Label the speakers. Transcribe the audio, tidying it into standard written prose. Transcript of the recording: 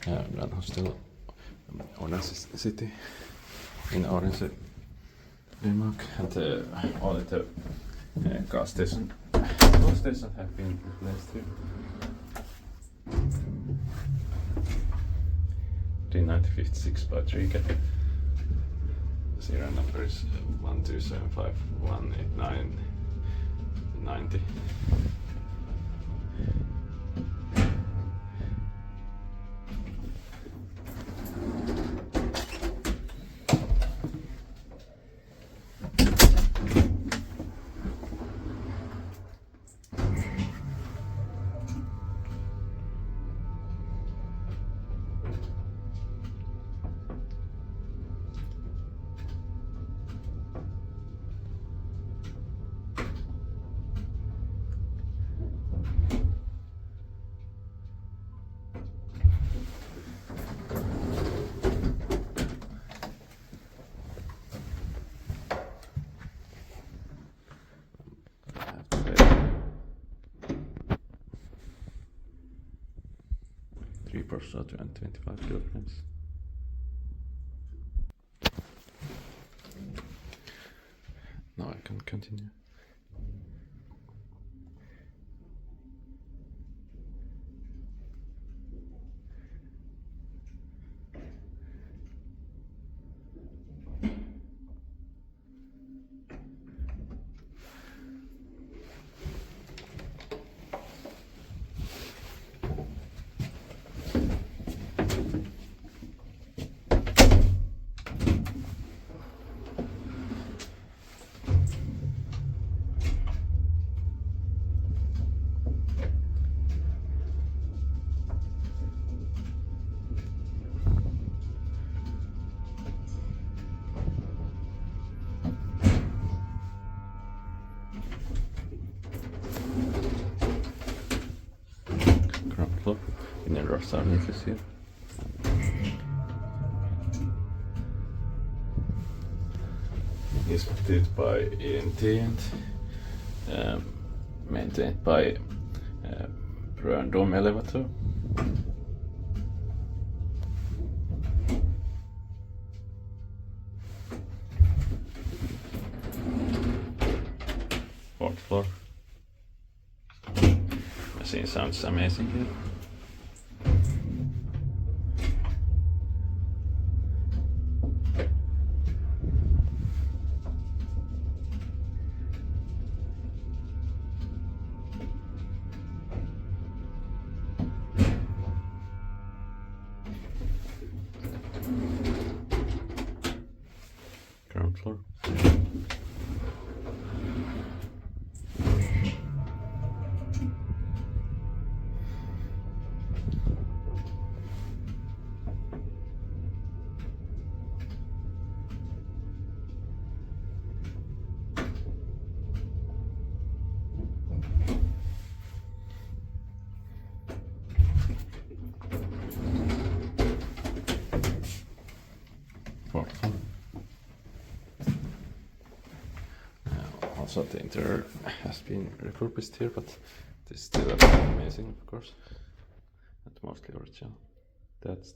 Speaker 1: Danhostel Odense City in Odense, Denmark, and all the gas stations have been replaced here. D956 by Thrige. Serial number is 127518990. Three per shot and 25 kilograms. Now I can continue. In the rough surfaces here. Is built by ENT and maintained by Brøndum Elevator. Fourth floor. Machine sounds amazing here. Ground floor. Fourth floor. Also the interior has been refurbished here, but it is still amazing, of course, and mostly original. That's